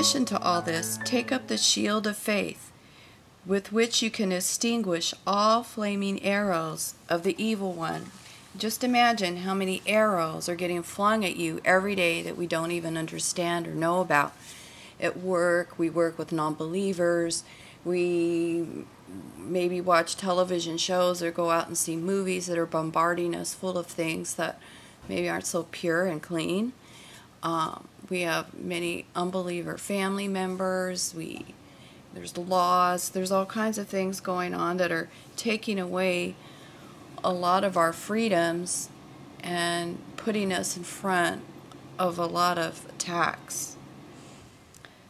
addition to all this, take up the shield of faith, with which you can extinguish all flaming arrows of the evil one. Just imagine how many arrows are getting flung at you every day that we don't even understand or know about. At work, we work with non-believers. We maybe watch television shows or go out and see movies that are bombarding us full of things that maybe aren't so pure and clean. We have many unbeliever family members. There's laws. There's all kinds of things going on that are taking away a lot of our freedoms and putting us in front of a lot of attacks.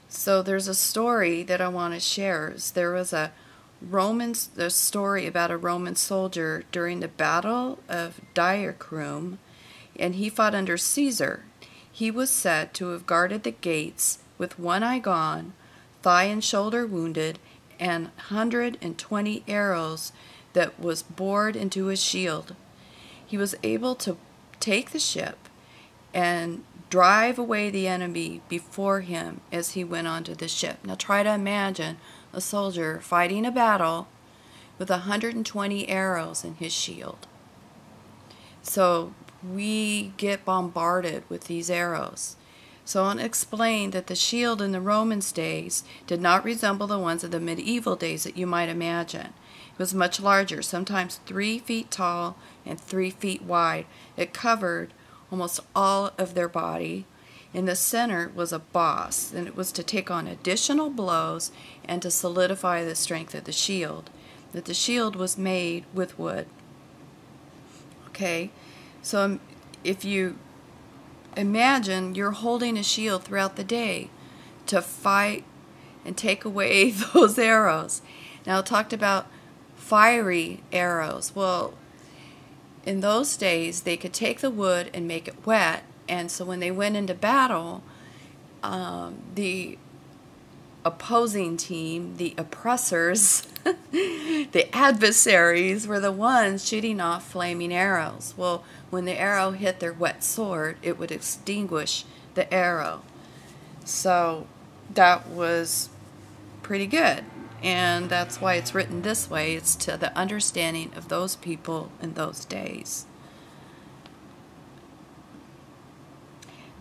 So there's a story that I want to share. There was a story about a Roman soldier during the Battle of Diacrum, and he fought under Caesar. He was said to have guarded the gates with one eye gone, thigh and shoulder wounded, and 120 arrows that was bored into his shield. He was able to take the ship and drive away the enemy before him as he went onto the ship. Now try to imagine a soldier fighting a battle with 120 arrows in his shield. So we get bombarded with these arrows. So I want to explain that the shield in the Romans' days did not resemble the ones of the medieval days that you might imagine. It was much larger, sometimes 3 feet tall and 3 feet wide. It covered almost all of their body. In the center was a boss, and it was to take on additional blows and to solidify the strength of the shield. That the shield was made with wood. Okay, so if you imagine you're holding a shield throughout the day to fight and take away those arrows. Now, I talked about fiery arrows. Well, in those days, they could take the wood and make it wet, and so when they went into battle, the opposing team, the oppressors, the adversaries, were the ones shooting off flaming arrows. Well, when the arrow hit their wet sword, it would extinguish the arrow. So that was pretty good. And that's why it's written this way. It's to the understanding of those people in those days.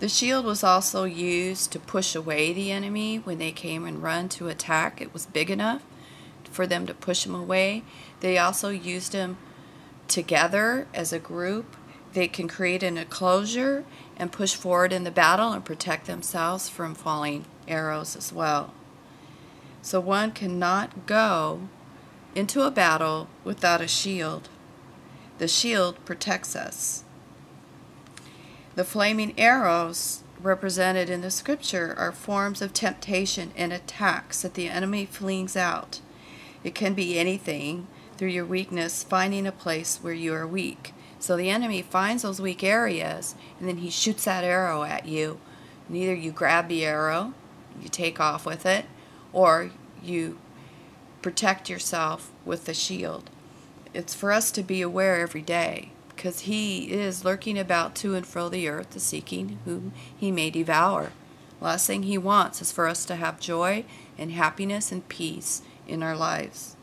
The shield was also used to push away the enemy when they came and run to attack. It was big enough for them to push them away. They also used them together as a group. They can create an enclosure and push forward in the battle and protect themselves from falling arrows as well. So one cannot go into a battle without a shield. The shield protects us. The flaming arrows represented in the scripture are forms of temptation and attacks that the enemy flings out. It can be anything through your weakness, finding a place where you are weak. So the enemy finds those weak areas, and then he shoots that arrow at you. And either you grab the arrow, you take off with it, or you protect yourself with the shield. It's for us to be aware every day, because he is lurking about to and fro the earth, seeking whom he may devour. Last thing he wants is for us to have joy and happiness and peace in our lives.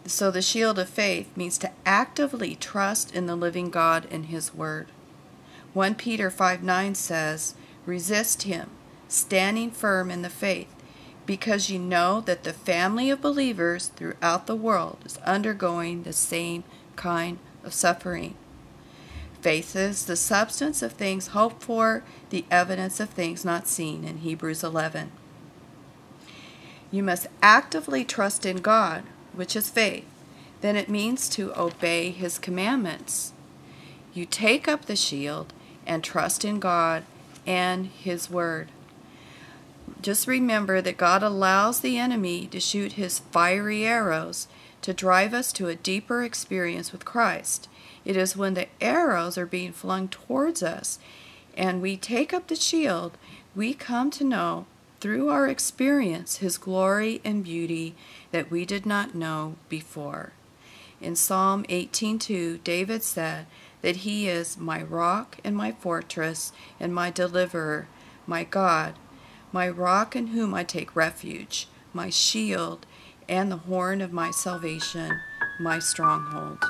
So the shield of faith means to actively trust in the living God and his word. 1 Peter 5:9 says, "Resist him, standing firm in the faith, because you know that the family of believers throughout the world is undergoing the same kind of suffering." Faith is the substance of things hoped for, the evidence of things not seen, in Hebrews 11. You must actively trust in God, which is faith. Then it means to obey his commandments. You take up the shield and trust in God and his word. Just remember that God allows the enemy to shoot his fiery arrows to drive us to a deeper experience with Christ. It is when the arrows are being flung towards us and we take up the shield, we come to know through our experience his glory and beauty that we did not know before. In Psalm 18:2, David said that he is my rock and my fortress and my deliverer, my God, my rock in whom I take refuge, my shield, and the horn of my salvation, my stronghold.